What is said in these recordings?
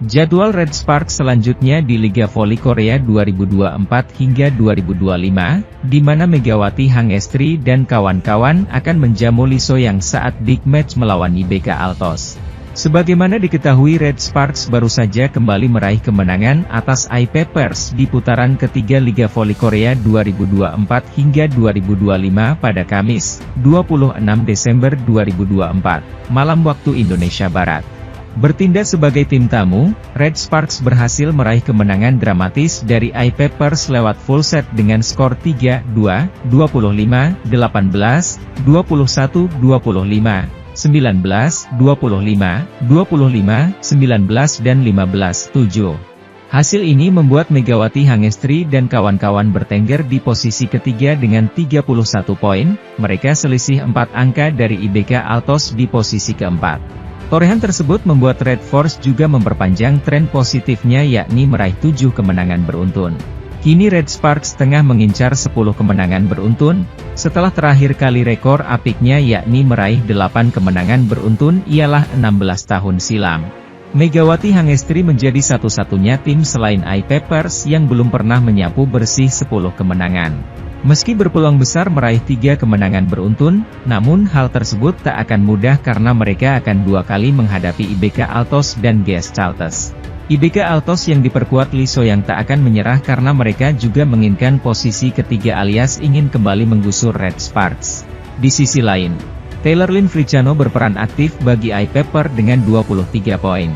Jadwal Red Sparks selanjutnya di Liga Voli Korea 2024 hingga 2025, di mana Megawati Hangestri dan kawan-kawan akan menjamu Lee So-young saat big match melawan IBK Altos. Sebagaimana diketahui, Red Sparks baru saja kembali meraih kemenangan atas I-Papers di putaran ketiga Liga Voli Korea 2024 hingga 2025 pada Kamis, 26 Desember 2024, malam waktu Indonesia Barat. Bertindak sebagai tim tamu, Red Sparks berhasil meraih kemenangan dramatis dari I-Papers lewat full set dengan skor 3-2, 25, 18, 21, 25, 19, 25, 25, 19 dan 15-7. Hasil ini membuat Megawati Hangestri dan kawan-kawan bertengger di posisi ketiga dengan 31 poin, mereka selisih 4 angka dari IBK Altos di posisi keempat. Torehan tersebut membuat Red Force juga memperpanjang tren positifnya, yakni meraih 7 kemenangan beruntun. Kini Red Sparks tengah mengincar 10 kemenangan beruntun, setelah terakhir kali rekor apiknya yakni meraih 8 kemenangan beruntun ialah 16 tahun silam. Megawati Hangestri menjadi satu-satunya tim selain I-Papers yang belum pernah menyapu bersih 10 kemenangan. Meski berpeluang besar meraih 3 kemenangan beruntun, namun hal tersebut tak akan mudah karena mereka akan 2 kali menghadapi IBK Altos dan GS Caltes. IBK Altos yang diperkuat Lee So-young tak akan menyerah karena mereka juga menginginkan posisi ketiga alias ingin kembali menggusur Red Sparks. Di sisi lain, Taylor Lynn Fricano berperan aktif bagi I-Paper dengan 23 poin.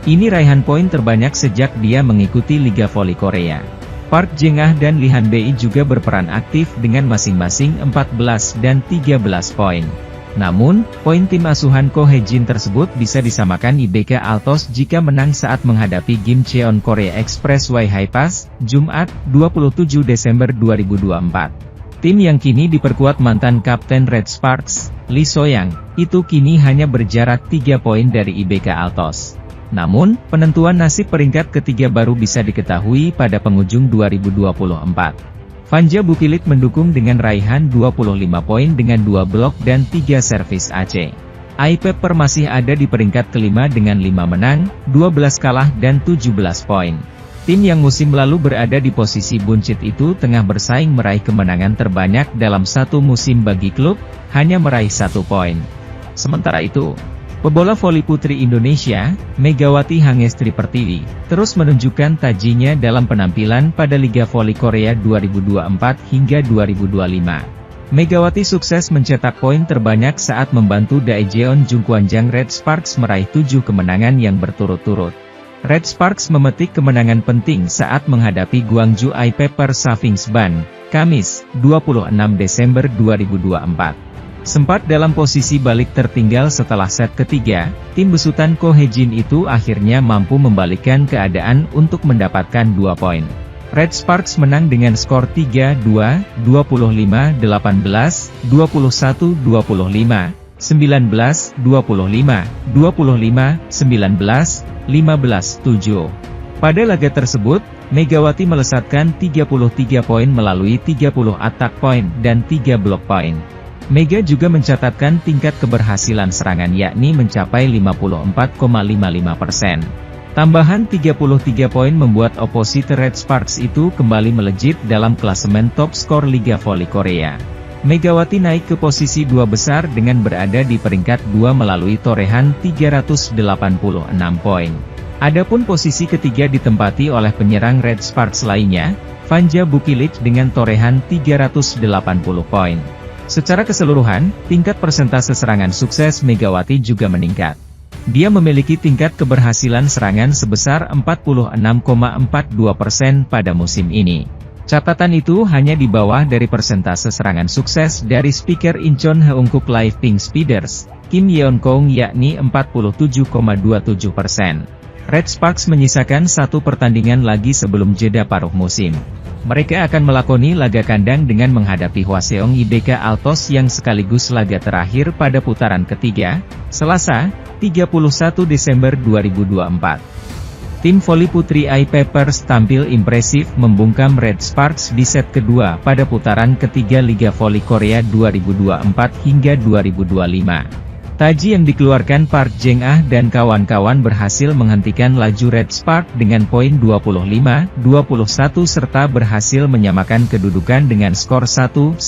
Ini raihan poin terbanyak sejak dia mengikuti Liga Voli Korea. Park Jeng-ah dan Lee Han-bei juga berperan aktif dengan masing-masing 14 dan 13 poin. Namun, poin tim asuhan Ko Hae-jin tersebut bisa disamakan IBK Altos jika menang saat menghadapi Gimcheon Korea Expressway High Pass, Jumat, 27 Desember 2024. Tim yang kini diperkuat mantan kapten Red Sparks, Lee So-young, itu kini hanya berjarak 3 poin dari IBK Altos. Namun, penentuan nasib peringkat ketiga baru bisa diketahui pada penghujung 2024. Vanja Bukilit mendukung dengan raihan 25 poin dengan 2 blok dan 3 servis AC. I-Paper masih ada di peringkat kelima dengan 5 menang, 12 kalah dan 17 poin. Tim yang musim lalu berada di posisi buncit itu tengah bersaing meraih kemenangan terbanyak dalam satu musim bagi klub, hanya meraih 1 poin. Sementara itu, pebola voli putri Indonesia, Megawati Hangestri Pertiwi, terus menunjukkan tajinya dalam penampilan pada Liga Voli Korea 2024 hingga 2025. Megawati sukses mencetak poin terbanyak saat membantu Daejeon Jungkwanjang Red Sparks meraih 7 kemenangan yang berturut-turut. Red Sparks memetik kemenangan penting saat menghadapi Gwangju I-Paper Savings Ban, Kamis, 26 Desember 2024. Sempat dalam posisi balik tertinggal setelah set ketiga, tim besutan Ko Hae-jin itu akhirnya mampu membalikkan keadaan untuk mendapatkan 2 poin. Red Sparks menang dengan skor 3-2, 25-18, 21-25, 19-25, 25-19, 15-7. Pada laga tersebut, Megawati melesatkan 33 poin melalui 30 attack point dan 3 block point. Mega juga mencatatkan tingkat keberhasilan serangan yakni mencapai 54,55%. Tambahan 33 poin membuat oposite Red Sparks itu kembali melejit dalam klasemen top skor Liga Voli Korea. Megawati naik ke posisi 2 besar dengan berada di peringkat 2 melalui torehan 386 poin. Adapun posisi ketiga ditempati oleh penyerang Red Sparks lainnya, Vanja Bukilit dengan torehan 380 poin. Secara keseluruhan, tingkat persentase serangan sukses Megawati juga meningkat. Dia memiliki tingkat keberhasilan serangan sebesar 46,42% pada musim ini. Catatan itu hanya di bawah dari persentase serangan sukses dari speaker Incheon Heungkuk Live Pink Speeders, Kim Yeon-kong yakni 47,27%. Red Sparks menyisakan 1 pertandingan lagi sebelum jeda paruh musim. Mereka akan melakoni laga kandang dengan menghadapi Hwaseong IBK Altos yang sekaligus laga terakhir pada putaran ketiga, Selasa, 31 Desember 2024. Tim voli putri I-Papers tampil impresif membungkam Red Sparks di set kedua pada putaran ketiga Liga Voli Korea 2024 hingga 2025. Taji yang dikeluarkan Park Jeng-ah dan kawan-kawan berhasil menghentikan laju Red Spark dengan poin 25-21 serta berhasil menyamakan kedudukan dengan skor 1-1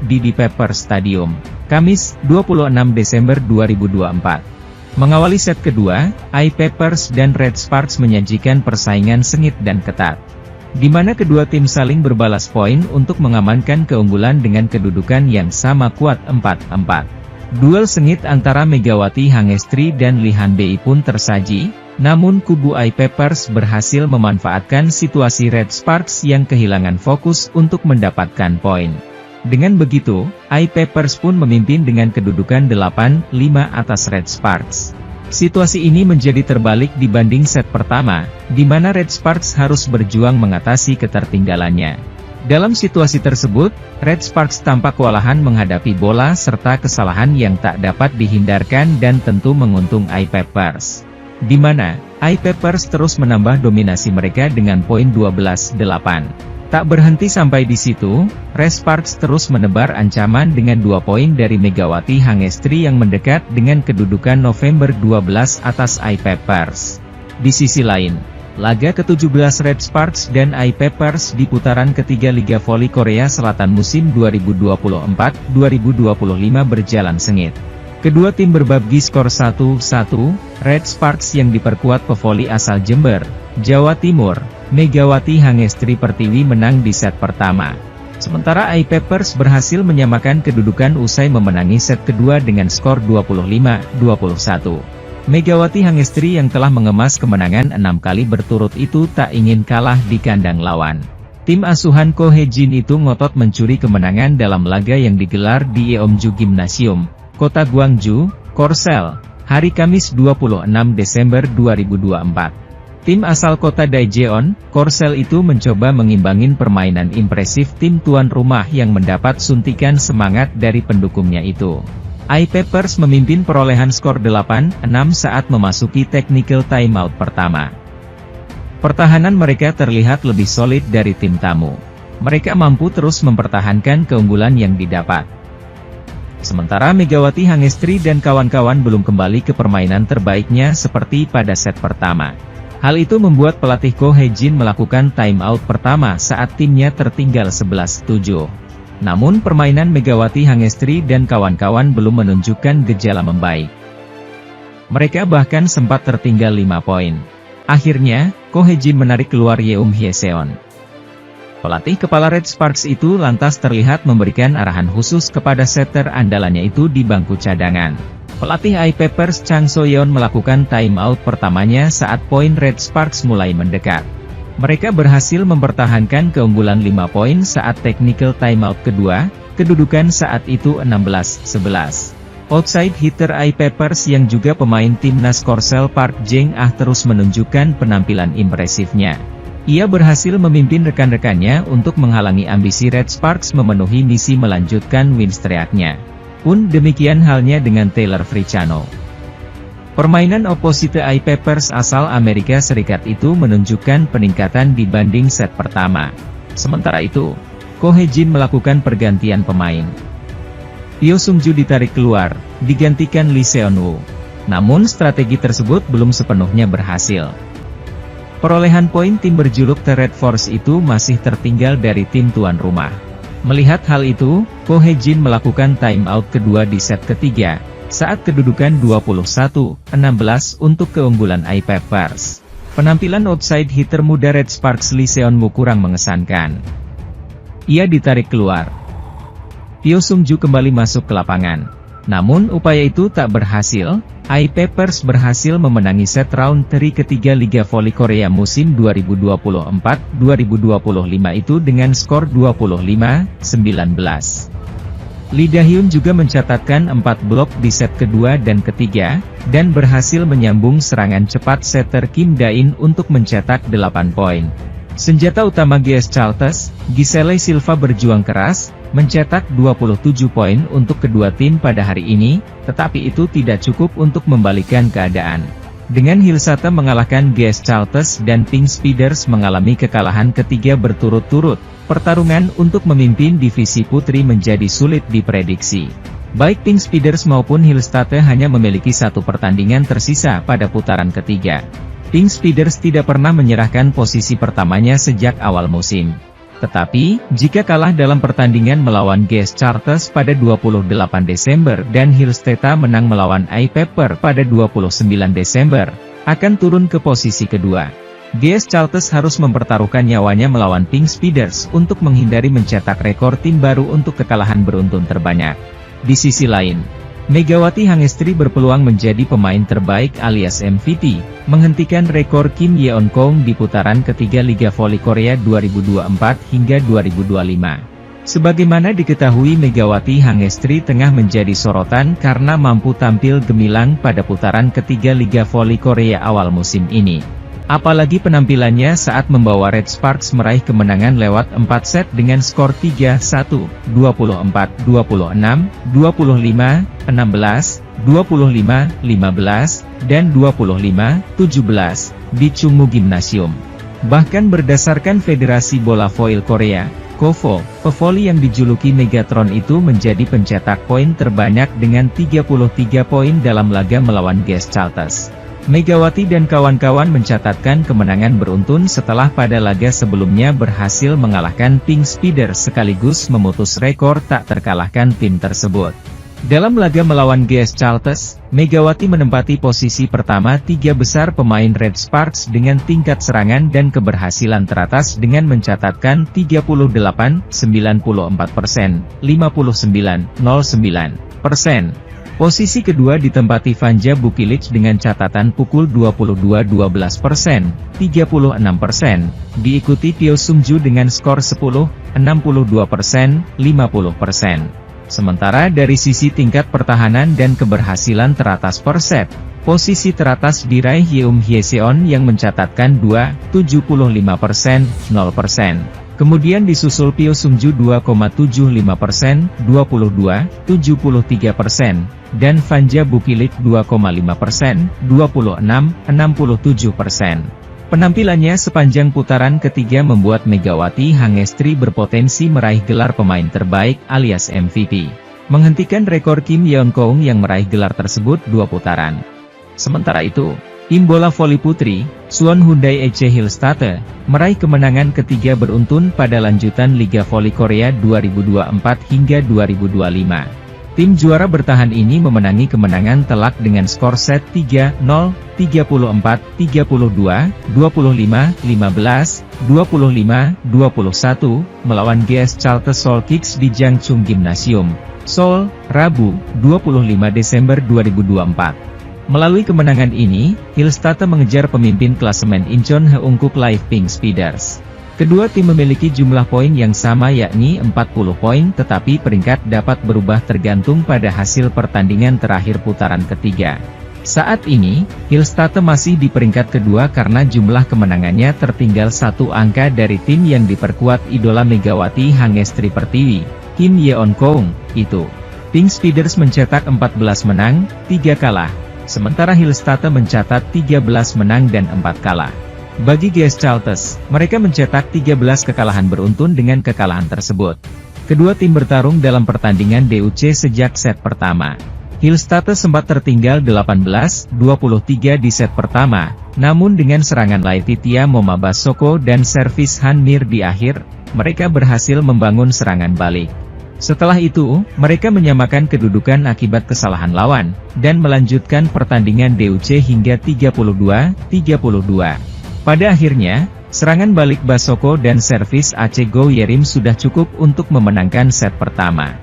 di Pepper Stadium, Kamis, 26 Desember 2024. Mengawali set kedua, I-Peppers dan Red Sparks menyajikan persaingan sengit dan ketat, di mana kedua tim saling berbalas poin untuk mengamankan keunggulan dengan kedudukan yang sama kuat 4-4. Duel sengit antara Megawati Hangestri dan Lee Han-bei pun tersaji, namun kubu I-Peppers berhasil memanfaatkan situasi Red Sparks yang kehilangan fokus untuk mendapatkan poin. Dengan begitu, I-Peppers pun memimpin dengan kedudukan 8-5 atas Red Sparks. Situasi ini menjadi terbalik dibanding set pertama, di mana Red Sparks harus berjuang mengatasi ketertinggalannya. Dalam situasi tersebut, Red Sparks tampak kewalahan menghadapi bola serta kesalahan yang tak dapat dihindarkan dan tentu menguntung I-Peppers, di mana I-Peppers terus menambah dominasi mereka dengan poin 12-8. Tak berhenti sampai di situ, Red Sparks terus menebar ancaman dengan 2 poin dari Megawati Hangestri yang mendekat dengan kedudukan November 12 atas I-Peppers. Di sisi lain, laga ke-17 Red Sparks dan I-Peppers di putaran ketiga Liga Voli Korea Selatan musim 2024-2025 berjalan sengit. Kedua tim berbagi skor 1-1, Red Sparks yang diperkuat pevoli asal Jember, Jawa Timur, Megawati Hangestri Pertiwi menang di set pertama. Sementara I-Peppers berhasil menyamakan kedudukan usai memenangi set kedua dengan skor 25-21. Megawati Hangestri yang telah mengemas kemenangan 6 kali berturut itu tak ingin kalah di kandang lawan. Tim asuhan Ko Hye-jin itu ngotot mencuri kemenangan dalam laga yang digelar di Yeomju Gymnasium, Kota Gwangju, Korsel, hari Kamis 26 Desember 2024. Tim asal kota Daejeon, Korsel itu mencoba mengimbangin permainan impresif tim tuan rumah yang mendapat suntikan semangat dari pendukungnya itu. I-Peppers memimpin perolehan skor 8-6 saat memasuki technical timeout pertama. Pertahanan mereka terlihat lebih solid dari tim tamu. Mereka mampu terus mempertahankan keunggulan yang didapat. Sementara Megawati Hangestri dan kawan-kawan belum kembali ke permainan terbaiknya seperti pada set pertama. Hal itu membuat pelatih Ko Hye-jin melakukan timeout pertama saat timnya tertinggal 11-7. Namun permainan Megawati Hangestri dan kawan-kawan belum menunjukkan gejala membaik. Mereka bahkan sempat tertinggal 5 poin. Akhirnya, Ko Hye-jin menarik keluar Yeum Hye-seon. Pelatih kepala Red Sparks itu lantas terlihat memberikan arahan khusus kepada setter andalannya itu di bangku cadangan. Pelatih I-Peppers Chang So-yeon melakukan timeout pertamanya saat poin Red Sparks mulai mendekat. Mereka berhasil mempertahankan keunggulan 5 poin saat technical timeout kedua, kedudukan saat itu 16-11. Outside hitter I-Peppers yang juga pemain timnas Korsel Park Jeng-ah terus menunjukkan penampilan impresifnya. Ia berhasil memimpin rekan-rekannya untuk menghalangi ambisi Red Sparks memenuhi misi melanjutkan win streak-nya. Pun demikian halnya dengan Taylor Fricano. Permainan oposite I-Peppers asal Amerika Serikat itu menunjukkan peningkatan dibanding set pertama. Sementara itu, Ko Hye-jin melakukan pergantian pemain. Pyo Sung-ju ditarik keluar, digantikan Lee Seon-woo. Namun strategi tersebut belum sepenuhnya berhasil. Perolehan poin tim berjuluk The Red Force itu masih tertinggal dari tim tuan rumah. Melihat hal itu, Ko Hye-jin melakukan timeout kedua di set ketiga, saat kedudukan 21-16 untuk keunggulan I-Peppers. Penampilan outside hitter muda Red Sparks Lee Seon-woo kurang mengesankan. Ia ditarik keluar. Pyo Sung-ju kembali masuk ke lapangan. Namun upaya itu tak berhasil. I-Peppers berhasil memenangi set round seri ketiga Liga Voli Korea musim 2024-2025 itu dengan skor 25-19. Lee Da-hyun juga mencatatkan 4 blok di set kedua dan ketiga, dan berhasil menyambung serangan cepat setter Kim Da-in untuk mencetak 8 poin. Senjata utama GS Charlton, Giselle Silva berjuang keras, mencetak 27 poin untuk kedua tim pada hari ini, tetapi itu tidak cukup untuk membalikkan keadaan. Dengan Hillsata mengalahkan GS Charlton dan Pink Speeders mengalami kekalahan ketiga berturut-turut, pertarungan untuk memimpin divisi putri menjadi sulit diprediksi. Baik Pink Speeders maupun Hillstatte hanya memiliki satu pertandingan tersisa pada putaran ketiga. Pink Speeders tidak pernah menyerahkan posisi pertamanya sejak awal musim. Tetapi, jika kalah dalam pertandingan melawan GS Chartres pada 28 Desember dan Hillstatte menang melawan iPepper pada 29 Desember, akan turun ke posisi kedua. GS Chartres harus mempertaruhkan nyawanya melawan Pink Speeders untuk menghindari mencetak rekor tim baru untuk kekalahan beruntun terbanyak. Di sisi lain, Megawati Hangestri berpeluang menjadi pemain terbaik alias MVP, menghentikan rekor Kim Yeon Kong di putaran ketiga Liga Voli Korea 2024 hingga 2025. Sebagaimana diketahui, Megawati Hangestri tengah menjadi sorotan karena mampu tampil gemilang pada putaran ketiga Liga Voli Korea awal musim ini. Apalagi penampilannya saat membawa Red Sparks meraih kemenangan lewat 4 set dengan skor 3-1, 24-26, 25-16, 25-15, dan 25-17, di Chungmu Gymnasium. Bahkan berdasarkan Federasi Bola Voil Korea, KOVO, pevoli yang dijuluki Megatron itu menjadi pencetak poin terbanyak dengan 33 poin dalam laga melawan GS Chartres. Megawati dan kawan-kawan mencatatkan kemenangan beruntun setelah pada laga sebelumnya berhasil mengalahkan Pink Speeders sekaligus memutus rekor tak terkalahkan tim tersebut. Dalam laga melawan GS Chartres, Megawati menempati posisi pertama 3 besar pemain Red Sparks dengan tingkat serangan dan keberhasilan teratas dengan mencatatkan 38, 94%, 59,09%. Posisi kedua ditempati Vanja Bukilic dengan catatan pukul 22-12%, 36%, diikuti Pyo Sungju dengan skor 10, 62%, 50%. Sementara dari sisi tingkat pertahanan dan keberhasilan teratas per set, posisi teratas diraih Yeum Hyeseon yang mencatatkan 2, 75%, 0%. Kemudian disusul Pyo Sungju 2,75%, 22, 73%, dan Vanja Bukilic 2,5%, 26, 67%. Penampilannya sepanjang putaran ketiga membuat Megawati Hangestri berpotensi meraih gelar pemain terbaik alias MVP, menghentikan rekor Kim Yeon Kong yang meraih gelar tersebut 2 putaran. Sementara itu, tim bola voli putri, Suwon Hyundai EC Hillstatte, meraih kemenangan ketiga beruntun pada lanjutan Liga Voli Korea 2024 hingga 2025. Tim juara bertahan ini memenangi kemenangan telak dengan skor set 3-0, 34, 32, 25, 15, 25, 21, melawan GS Chartres Seoul Kicks di Jangchung Gymnasium, Seoul, Rabu, 25 Desember 2024. Melalui kemenangan ini, Hillstatte mengejar pemimpin klasemen Incheon Heungkuk Live Pink Speeders. Kedua tim memiliki jumlah poin yang sama yakni 40 poin, tetapi peringkat dapat berubah tergantung pada hasil pertandingan terakhir putaran ketiga. Saat ini, Hillstatte masih di peringkat kedua karena jumlah kemenangannya tertinggal 1 angka dari tim yang diperkuat idola Megawati Hangestri Pertiwi, Kim Yeon Kong, itu. Pink Speeders mencetak 14 menang, 3 kalah. Sementara Hillstatte mencatat 13 menang dan 4 kalah. Bagi GS Chartres, mereka mencetak 13 kekalahan beruntun dengan kekalahan tersebut. Kedua tim bertarung dalam pertandingan DUC sejak set pertama. Hillstatte sempat tertinggal 18-23 di set pertama, namun dengan serangan Laetitia Momabasoko dan servis Han Mir di akhir, mereka berhasil membangun serangan balik. Setelah itu, mereka menyamakan kedudukan akibat kesalahan lawan, dan melanjutkan pertandingan DUC hingga 32-32. Pada akhirnya, serangan balik Basoko dan servis Ace Go Yerim sudah cukup untuk memenangkan set pertama.